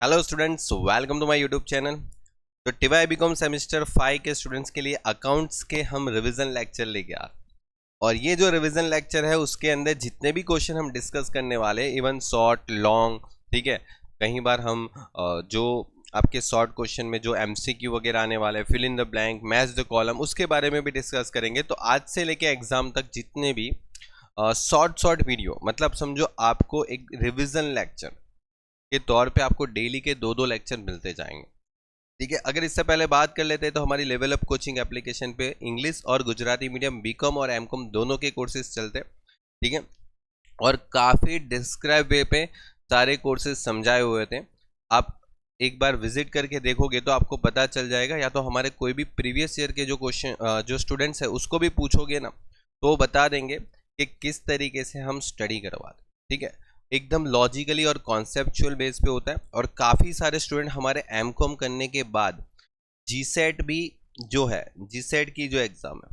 Hello students, welcome to my YouTube channel. तो TY BCom semester 5 के students के लिए अकाउंट्स के हम रिवीजन लेक्चर लेके आ रहे हैं। और ये जो रिवीजन लेक्चर है उसके अंदर जितने भी क्वेश्चन हम डिस्कस करने वाले, इवन शॉर्ट लॉन्ग, ठीक है। कई बार हम जो आपके शॉर्ट क्वेश्चन में जो एमसीक्यू वगैरह आने वाले हैं, fill in the blank, match the column, उसके बारे में भी डिस्कस करेंगे। तो आज से लेके एग्जाम तक जितने भी शॉर्ट वीडियो, मतलब समझो आपको एक रिविजन लेक्चर के तौर पे आपको डेली के दो लेक्चर मिलते जाएंगे, ठीक है। अगर इससे पहले बात कर लेते हैं तो हमारी लेवल अप कोचिंग एप्लीकेशन पे इंग्लिश और गुजराती मीडियम बीकॉम और एमकॉम दोनों के कोर्सेज चलते हैं, ठीक है। और काफ़ी डिस्क्राइब वे पे सारे कोर्सेज समझाए हुए थे। आप एक बार विजिट करके देखोगे तो आपको पता चल जाएगा, या तो हमारे कोई भी प्रीवियस ईयर के जो क्वेश्चन जो स्टूडेंट्स है उसको भी पूछोगे ना, तो वो बता देंगे कि किस तरीके से हम स्टडी करवाते, ठीक है। एकदम लॉजिकली और कॉन्सेप्चुअल बेस पे होता है। और काफ़ी सारे स्टूडेंट हमारे एमकॉम करने के बाद जीसेट भी जो है, जीसेट की जो एग्ज़ाम है,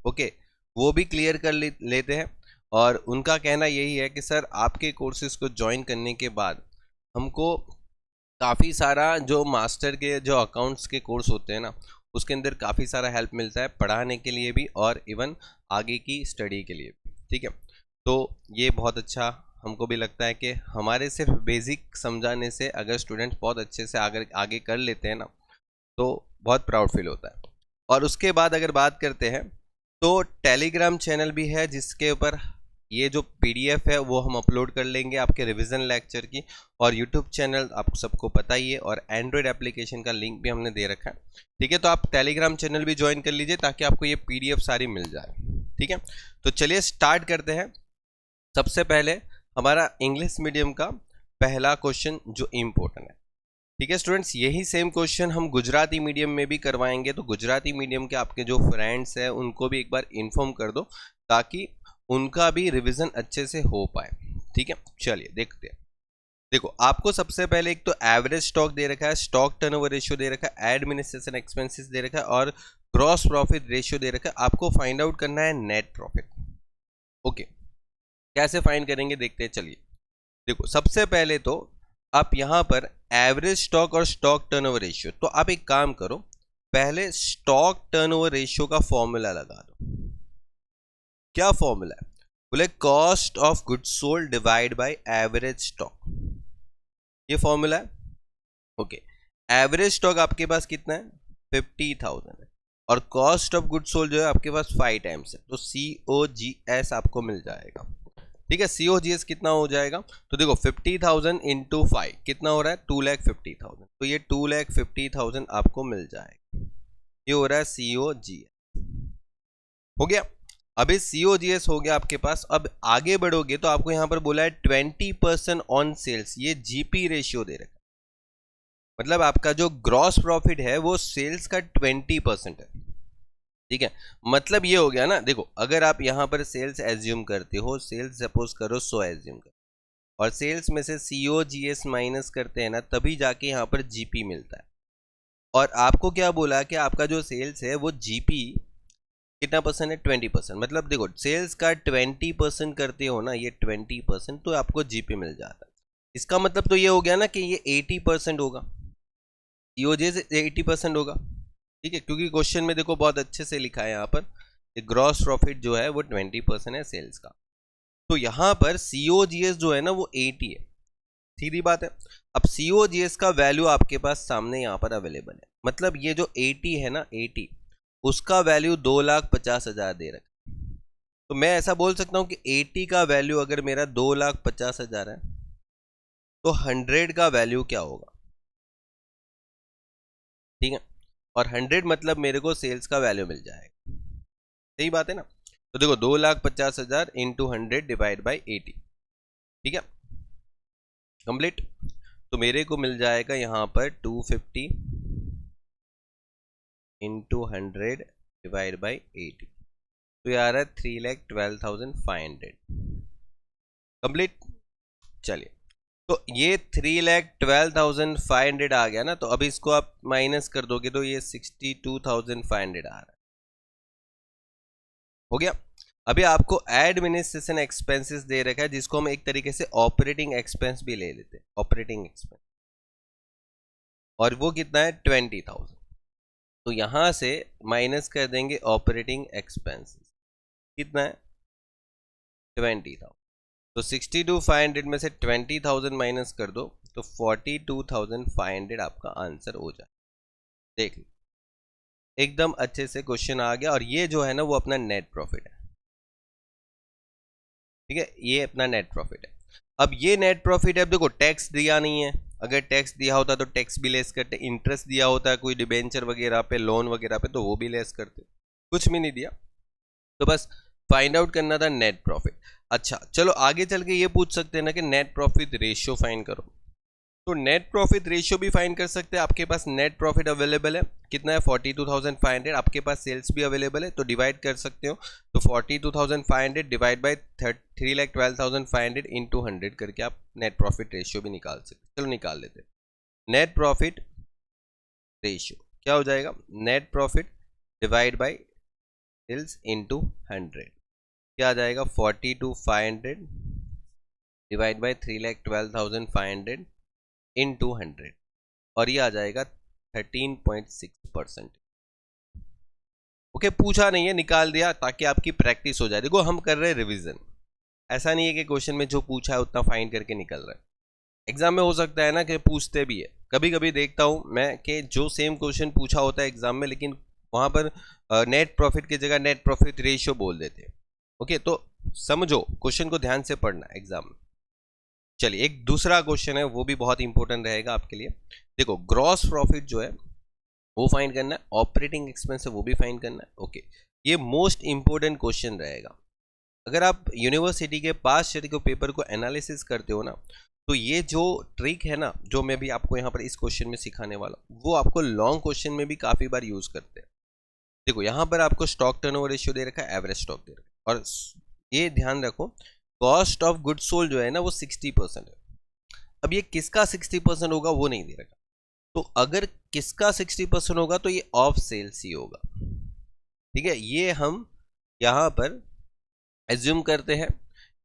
ओके, वो भी क्लियर कर लेते हैं। और उनका कहना यही है कि सर आपके कोर्सेज को ज्वाइन करने के बाद हमको काफ़ी सारा जो मास्टर के जो अकाउंट्स के कोर्स होते हैं ना, उसके अंदर काफ़ी सारा हेल्प मिलता है पढ़ाने के लिए भी और इवन आगे की स्टडी के लिए भी, ठीक है। तो ये बहुत अच्छा हमको भी लगता है कि हमारे सिर्फ बेसिक समझाने से अगर स्टूडेंट्स बहुत अच्छे से आगे कर लेते हैं ना, तो बहुत प्राउड फील होता है। और उसके बाद अगर बात करते हैं तो टेलीग्राम चैनल भी है, जिसके ऊपर ये जो पीडीएफ है वो हम अपलोड कर लेंगे आपके रिवीजन लेक्चर की। और यूट्यूब चैनल आप सबको पता ही है, और एंड्रॉयड एप्लीकेशन का लिंक भी हमने दे रखा है, ठीक है। तो आप टेलीग्राम चैनल भी ज्वाइन कर लीजिए ताकि आपको ये पीडीएफ सारी मिल जाए, ठीक है। तो चलिए स्टार्ट करते हैं। सबसे पहले हमारा इंग्लिश मीडियम का पहला क्वेश्चन जो इम्पोर्टेंट है, ठीक है स्टूडेंट्स, यही सेम क्वेश्चन हम गुजराती मीडियम में भी करवाएंगे। तो गुजराती मीडियम के आपके जो फ्रेंड्स हैं उनको भी एक बार इन्फॉर्म कर दो ताकि उनका भी रिवीजन अच्छे से हो पाए, ठीक है। चलिए देखते हैं। देखो, आपको सबसे पहले एक तो एवरेज स्टॉक दे रखा है, स्टॉक टर्नओवर रेशियो दे रखा है, एडमिनिस्ट्रेशन एक्सपेंसेस दे रखा है और ग्रॉस प्रॉफिट रेशियो दे रखा है। आपको फाइंड आउट करना है नेट प्रॉफिट, ओके। कैसे फाइंड करेंगे देखते हैं, चलिए। देखो, सबसे पहले तो आप यहां पर एवरेज स्टॉक और स्टॉक टर्नओवर रेशियो, तो आप एक काम करो, पहले स्टॉक टर्नओवर रेशियो का फॉर्मूला लगा दो। क्या फॉर्मूला है? बोले cost of goods sold divide by average stock, ये फॉर्मूला है, ओके। एवरेज स्टॉक आपके पास कितना है? 50,000 है। और कॉस्ट ऑफ गुड्स सोल्ड जो है आपके पास 5 टाइम्स है, तो COGS आपको मिल जाएगा, ठीक है। COGS कितना हो जाएगा? तो देखो 50,000 इंटू 5 कितना हो रहा है? 2,50,000। तो ये 2,50,000 आपको मिल जाएगा, ये हो रहा है COGS, हो गया। अभी COGS हो गया आपके पास। अब आगे बढ़ोगे तो आपको यहां पर बोला है 20% ऑन सेल्स, ये GP रेशियो दे रखा है। मतलब आपका जो ग्रॉस प्रॉफिट है वो सेल्स का 20% है, ठीक है। मतलब ये हो गया ना, देखो अगर आप यहां पर सेल्स एज्यूम करते हो, सेल्स सपोज करो 100 एज्यूम करो, और सेल्स में से COGS माइनस करते हैं ना, तभी जाके यहाँ पर GP मिलता है। और आपको क्या बोला कि आपका जो सेल्स है वो GP कितना परसेंट है? 20%। मतलब देखो सेल्स का 20% करते हो ना, ये 20%, तो आपको GP मिल जाता है। इसका मतलब तो ये हो गया ना कि ये 80% होगा, COGS 80% होगा, ठीक है। क्योंकि क्वेश्चन में देखो बहुत अच्छे से लिखा है यहाँ पर ग्रॉस प्रॉफिट जो है वो 20% है सेल्स का। तो यहाँ पर COGS जो है ना वो 80 है, सीधी बात है। अब COGS का वैल्यू आपके पास सामने यहाँ पर अवेलेबल है। मतलब ये जो 80 है ना, 80, उसका वैल्यू 2,50,000 दे रखा है। तो मैं ऐसा बोल सकता हूँ कि 80 का वैल्यू अगर मेरा 2,50,000 है, तो 100 का वैल्यू क्या होगा, ठीक है। और 100 मतलब मेरे को सेल्स का वैल्यू मिल जाएगा, सही बात है ना। तो देखो 2,50,000 इंटू 100 डिवाइड बाई 80, ठीक है, कंप्लीट। तो मेरे को मिल जाएगा यहाँ पर 250 इंटू 100 डिवाइड बाई 80, तो ये आ रहा है 3,12,500, कंप्लीट। चलिए, तो ये 3,12,500 आ गया ना, तो अभी इसको आप माइनस कर दोगे तो ये 62,500 आ रहा है, हो गया। अभी आपको एडमिनिस्ट्रेशन एक्सपेंसेस दे रखा है, जिसको हम एक तरीके से ऑपरेटिंग एक्सपेंस भी ले लेते हैं, ऑपरेटिंग एक्सपेंस। और वो कितना है 20,000। तो यहाँ से माइनस कर देंगे ऑपरेटिंग एक्सपेंसेस, कितना है 20,000। तो 62,500 में से 20,000 माइनस कर दो तो 42,500 आपका आंसर हो जाए। देख लो, एकदम अच्छे से क्वेश्चन आ गया। और ये जो है ना वो अपना नेट प्रॉफिट है, ठीक है, ये अपना नेट प्रॉफिट है। अब ये नेट प्रॉफिट है, अब देखो टैक्स दिया नहीं है, अगर टैक्स दिया होता तो टैक्स भी लेस करते, इंटरेस्ट दिया होता है कोई डिबेंचर वगैरह पे, लोन वगैरह पे, तो वो भी लेस करते, कुछ भी नहीं दिया। तो बस फाइंड आउट करना था नेट प्रॉफिट। अच्छा चलो आगे चल के ये पूछ सकते हैं ना कि नेट प्रॉफिट रेशियो फाइंड करो। तो नेट प्रॉफिट रेशियो भी फाइंड कर सकते हैं। आपके पास नेट प्रॉफिट अवेलेबल है, कितना है 42,500, आपके पास सेल्स भी अवेलेबल है, तो डिवाइड कर सकते हो। तो 42,500 डिवाइड बाई 3,12,500 इंटू 100 करके आप नेट प्रॉफिट रेशियो भी निकाल सकते। चलो निकाल लेते हैं। नेट प्रॉफिट रेशियो क्या हो जाएगा, net profit divide by sales into 100, क्या आ जाएगा 42,500 डिवाइड बाई 3,12,500 इंटू 100, और ये आ जाएगा 13.6%। ओके, पूछा नहीं है, निकाल दिया ताकि आपकी प्रैक्टिस हो जाए। देखो हम कर रहे हैं रिवीजन, ऐसा नहीं है कि क्वेश्चन में जो पूछा है उतना फाइंड करके निकल रहा है। एग्जाम में हो सकता है ना कि पूछते भी है, कभी कभी देखता हूं मैं कि जो सेम क्वेश्चन पूछा होता है एग्जाम में, लेकिन वहां पर नेट प्रॉफिट की जगह नेट प्रॉफिट रेशियो बोल देते हैं। ओके, तो समझो क्वेश्चन को ध्यान से पढ़ना एग्जाम में। चलिए एक दूसरा क्वेश्चन है, वो भी बहुत इंपॉर्टेंट रहेगा आपके लिए। देखो ग्रॉस प्रॉफिट जो है वो फाइंड करना है, ऑपरेटिंग एक्सपेंस है वो भी फाइंड करना है। ओके, ये मोस्ट इंपॉर्टेंट क्वेश्चन रहेगा। अगर आप यूनिवर्सिटी के पास ईयर के पेपर को एनालिसिस करते हो ना, तो ये जो ट्रिक है ना जो मैं भी आपको यहाँ पर इस क्वेश्चन में सिखाने वाला हूँ, वो आपको लॉन्ग क्वेश्चन में भी काफी बार यूज करते हैं। देखो यहाँ पर आपको स्टॉक टर्नओवर रेशियो दे रखा है, एवरेज स्टॉक दे रखा है, और ये ध्यान रखो कॉस्ट ऑफ गुड सोल्ड जो है ना वो 60% है। अब ये किसका 60% होगा वो नहीं दे रखा, तो अगर किसका 60% होगा तो ये ऑफ सेल्स ही होगा। ठीक है, ये हम यहाँ पर एज्यूम करते हैं,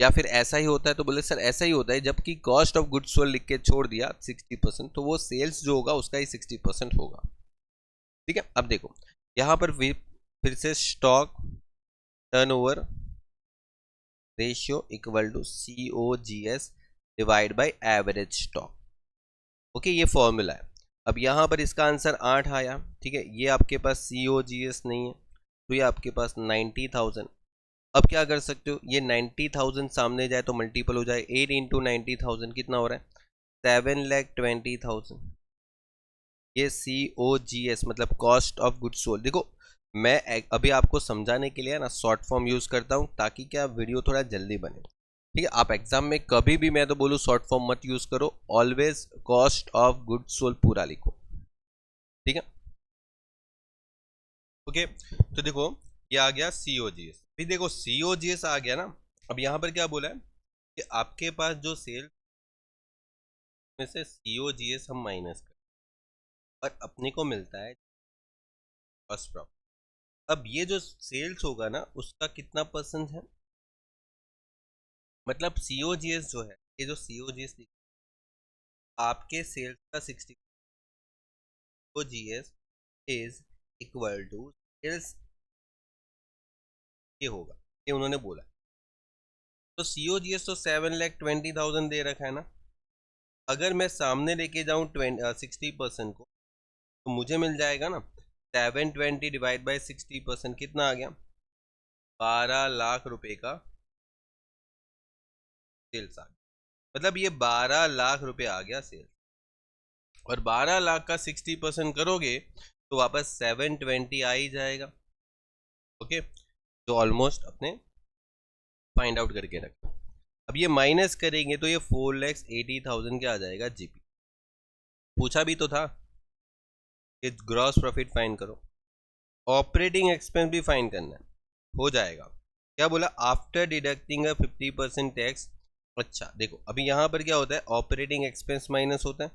या फिर ऐसा ही होता है तो बोले सर ऐसा ही होता है, जबकि कॉस्ट ऑफ गुड्स सोल्ड लिख के छोड़ दिया 60%, तो वो सेल्स जो होगा उसका ही 60% होगा। ठीक है, अब देखो यहाँ पर फिर से stock turnover ratio equal to COGS divide by average stock. Okay, ये फॉर्मूला है। अब यहाँ पर इसका आंसर 8 आया। ठीक है, ये आपके पास COGS नहीं है, तो ये आपके पास 90,000। अब क्या कर सकते हो, ये 90,000 सामने जाए तो मल्टीपल हो जाए, 8 इंटू 90,000 कितना हो रहा है 7,20,000। ये COGS मतलब कॉस्ट ऑफ गुड्स सोल्ड। देखो मैं अभी आपको समझाने के लिए ना शॉर्ट फॉर्म यूज करता हूँ ताकि क्या वीडियो थोड़ा जल्दी बने। ठीक है, आप एग्जाम में कभी भी मैं तो बोलूँ शॉर्ट फॉर्म मत यूज करो, always cost of goods sold पूरा लिखो। ठीक है, ओके, तो देखो ये आ गया COGS। फिर देखो COGS आ गया ना, अब यहाँ पर क्या बोला है कि आपके पास जो सेल में से COGS हम माइनस कर और अपने को मिलता है कॉस्ट प्रॉफिट। अब ये जो सेल्स होगा ना उसका कितना परसेंट है, मतलब COGS जो है, ये जो COGS आपके सेल्स का 60, COGS is equal to sales, ये होगा, ये उन्होंने बोला। तो COGS तो 7,20,000 दे रखा है ना, अगर मैं सामने लेके जाऊं 60% को तो मुझे मिल जाएगा ना 720 डिवाइड बाई 60% कितना आ गया 12 लाख रुपए का सेल्स आ गया। मतलब ये 12 लाख रुपए आ गया सेल्स, और 12 लाख का 60% करोगे तो वापस 720 आ ही जाएगा। ओके, तो ऑलमोस्ट अपने फाइंड आउट करके रखा। अब ये माइनस करेंगे तो ये 4,80,000 के आ जाएगा GP। पूछा भी तो था कि ग्रॉस प्रॉफिट फाइंड करो, ऑपरेटिंग एक्सपेंस भी फाइंड करना है, हो जाएगा। क्या बोला, आफ्टर डिडक्टिंग 50% टैक्स। अच्छा देखो अभी यहाँ पर क्या होता है, ऑपरेटिंग एक्सपेंस माइनस होता है,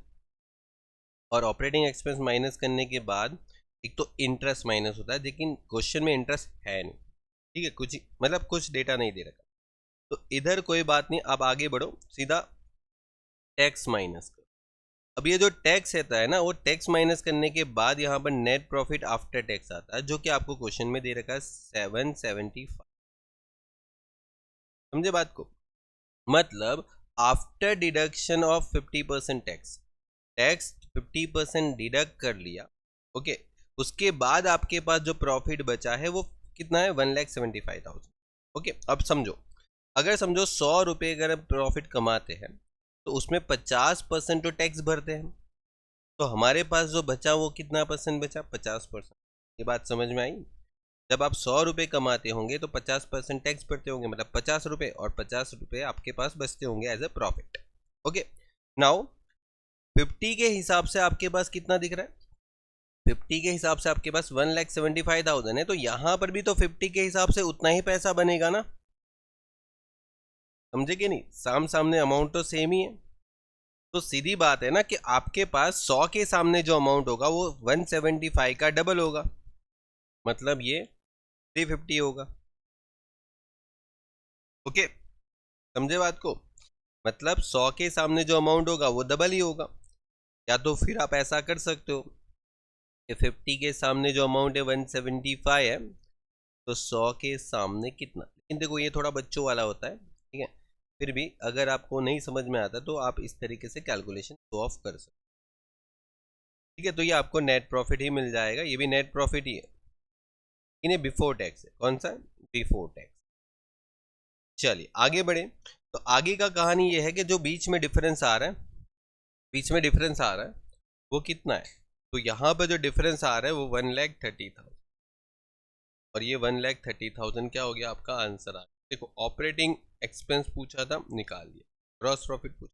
और ऑपरेटिंग एक्सपेंस माइनस करने के बाद एक तो इंटरेस्ट माइनस होता है, लेकिन क्वेश्चन में इंटरेस्ट है नहीं। ठीक है, कुछ मतलब कुछ डेटा नहीं दे रखा, तो इधर कोई बात नहीं, आप आगे बढ़ो, सीधा टैक्स माइनस करो। अब ये जो टैक्स रहता है ना, वो टैक्स माइनस करने के बाद यहाँ पर नेट प्रॉफिट आफ्टर टैक्स आता है, जो कि आपको क्वेश्चन में दे रखा है 775। समझे बात को? मतलब after deduction of 50% tax, tax 50% deduct कर लिया, ओके, उसके बाद आपके पास जो प्रॉफिट बचा है वो कितना है, 1,75,000। ओके, अब समझो, अगर समझो 100 रुपये अगर प्रॉफिट कमाते हैं तो उसमें 50% तो टैक्स भरते हैं, तो हमारे पास जो बचा वो कितना परसेंट बचा, 50%। ये बात समझ में आई? जब आप 100 रुपये कमाते होंगे तो 50% टैक्स भरते होंगे, मतलब 50 रुपये, और 50 रुपये आपके पास बचते होंगे as a profit. Okay, now 50 के हिसाब से आपके पास कितना दिख रहा है, 50 के हिसाब से आपके पास 1,75,000 है, तो यहां पर भी तो 50 के हिसाब से उतना ही पैसा बनेगा ना। समझे कि नहीं? सामने अमाउंट तो सेम ही है, तो सीधी बात है ना कि आपके पास 100 के सामने जो अमाउंट होगा वो 175 का डबल होगा, मतलब ये 350 होगा। ओके, समझे बात को? मतलब 100 के सामने जो अमाउंट होगा वो डबल ही होगा। या तो फिर आप ऐसा कर सकते हो कि 50 के सामने जो अमाउंट है 175 है, तो 100 के सामने कितना, लेकिन देखो ये थोड़ा बच्चों वाला होता है, ठीक है, फिर भी अगर आपको नहीं समझ में आता तो आप इस तरीके से कैलकुलेशन शो ऑफ कर सकते, ठीक है। तो ये आपको नेट प्रॉफिट ही मिल जाएगा, ये भी नेट प्रॉफिट ही है, इन्हें बिफोर टैक्स है। कौन सा? Before tax. चलिए आगे बढ़े, तो आगे का कहानी ये है कि जो बीच में डिफरेंस आ रहा है, बीच में डिफरेंस आ रहा है वो कितना है, तो यहाँ पर जो डिफरेंस आ रहा है वो 1,30,000, और ये 1,30,000 क्या हो गया आपका आंसर आ गया। देखो ऑपरेटिंग एक्सपेंस पूछा था, निकाल दिया, ग्रॉस प्रॉफिट पूछा,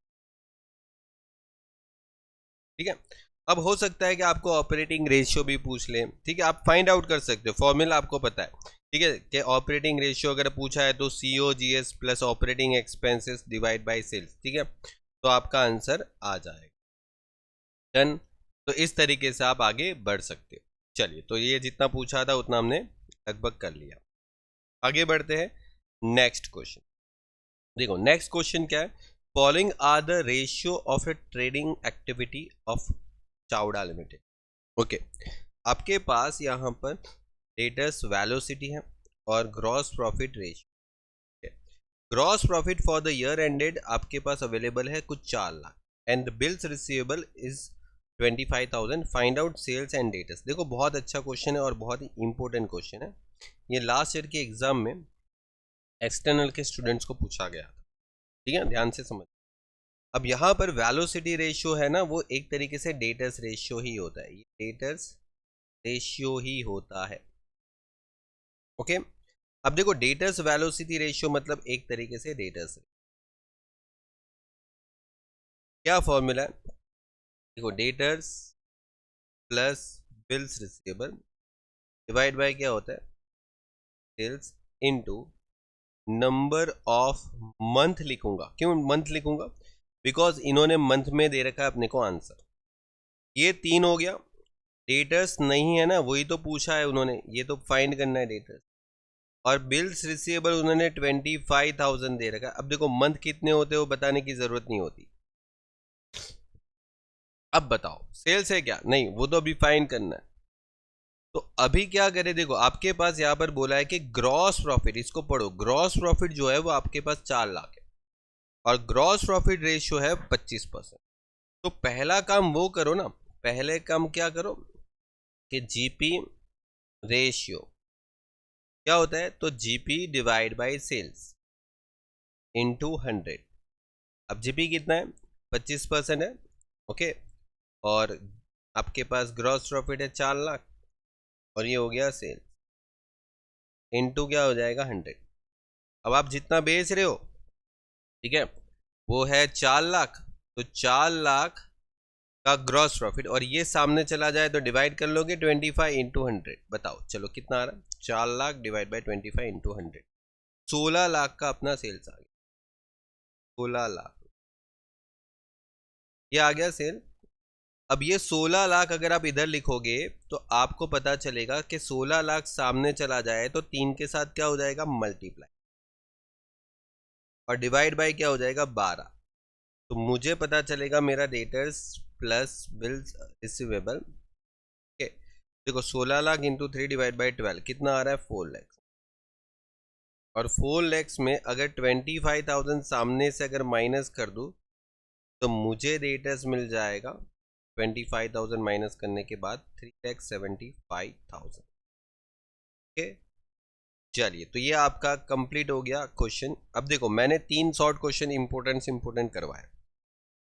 ठीक है। अब हो सकता है कि आपको ऑपरेटिंग रेशियो भी पूछ ले, ठीक है, आप फाइंड आउट कर सकते हो, फॉर्मूला आपको पता है, ठीक है, कि ऑपरेटिंग रेशियो अगर पूछा है तो COGS plus operating expenses divide by sales, ठीक है, तो आपका आंसर आ जाएगा। डन। तो इस तरीके से आप आगे बढ़ सकते हो। चलिए, तो ये जितना पूछा था उतना हमने लगभग कर लिया। आगे बढ़ते हैं नेक्स्ट क्वेश्चन। देखो नेक्स्ट क्वेश्चन क्या है, following are the ratio of a trading activity of Chawda limited. Okay, आपके पास यहाँ पर डेटर्स वेलोसिटी है और gross profit ratio. Gross profit for the year ended आपके पास अवेलेबल है कुछ 4 lakh, and bills receivable is 25,000, find out sales and debtors. देखो बहुत अच्छा क्वेश्चन है और बहुत ही इंपॉर्टेंट क्वेश्चन है, ये लास्ट ईयर के एग्जाम में एक्सटर्नल के स्टूडेंट्स को पूछा गया था, ठीक है, ध्यान से समझ। अब यहाँ पर वेलोसिटी रेशियो है ना, वो एक तरीके से डेटर्स रेशियो ही होता है, ये डेटर्स रेशियो ही होता है। ओके, अब देखो डेटर्स वेलोसिटी रेशियो मतलब एक तरीके से डेटर्स, क्या फॉर्मूला है, देखो debtors plus bills receivable divide by क्या होता है, sales into number of month लिखूंगा। क्यों मंथ लिखूंगा? बिकॉज इन्होंने मंथ में दे रखा है अपने को आंसर। ये 3 हो गया, डेटर्स नहीं है ना, वही तो पूछा है उन्होंने, ये तो फाइंड करना है डेटर्स। और बिल्स रिसीवेबल उन्होंने 25,000 दे रखा है। अब देखो मंथ कितने होते हैं वो बताने की जरूरत नहीं होती। अब बताओ सेल्स है क्या? नहीं, वो तो अभी फाइंड करना है। तो अभी क्या करें, देखो आपके पास यहाँ पर बोला है कि ग्रॉस प्रॉफिट, इसको पढ़ो, ग्रॉस प्रॉफिट जो है वो आपके पास 4 लाख है और ग्रॉस प्रॉफिट रेशियो है 25%। तो पहला काम वो करो ना, पहले काम क्या करो कि जीपी रेशियो क्या होता है, तो GP divide by sales into 100। अब जीपी कितना है, 25% है, ओके, और आपके पास ग्रॉस प्रॉफिट है 4 लाख, और ये हो गया सेल, इनटू क्या हो जाएगा 100। अब आप जितना बेच रहे हो, ठीक है, वो है 4 लाख, तो 4 लाख का ग्रॉस प्रॉफिट, और ये सामने चला जाए तो डिवाइड कर लोगे 25 इंटू 100। बताओ चलो कितना आ रहा है, 4 lakh divide by 25 into 100, 16 lakh का अपना सेल्स आ गया, 16 लाख ये आ गया सेल। अब ये 16 लाख अगर आप इधर लिखोगे तो आपको पता चलेगा कि 16 लाख सामने चला जाए तो 3 के साथ क्या हो जाएगा, मल्टीप्लाई, और डिवाइड बाय क्या हो जाएगा 12। तो मुझे पता चलेगा मेरा debtors plus bills receivable. Okay, देखो 16 लाख इंटू 3 डिवाइड बाई 12 कितना आ रहा है 4 लाख। और 4 लाख में अगर 25,000 सामने से अगर माइनस कर दूं तो मुझे डेटर्स मिल जाएगा 25,000 माइनस करने के बाद 3,75,000। ओके, चलिए तो ये आपका कंप्लीट हो गया क्वेश्चन। अब देखो मैंने 3 शॉर्ट क्वेश्चन इंपोर्टेंट करवाए।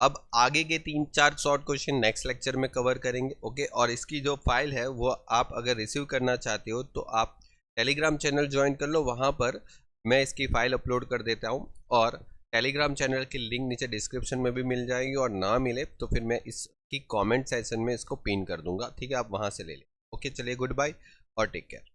अब आगे के 3-4 शॉर्ट क्वेश्चन नेक्स्ट लेक्चर में कवर करेंगे। ओके, और इसकी जो फाइल है वो आप अगर रिसीव करना चाहते हो तो आप टेलीग्राम चैनल ज्वाइन कर लो, वहाँ पर मैं इसकी फाइल अपलोड कर देता हूँ। और टेलीग्राम चैनल की लिंक नीचे डिस्क्रिप्शन में भी मिल जाएगी, और ना मिले तो फिर मैं इसकी कमेंट सेक्शन में इसको पिन कर दूंगा। ठीक है, आप वहाँ से ले लें। ओके, चलिए गुड बाय और टेक केयर।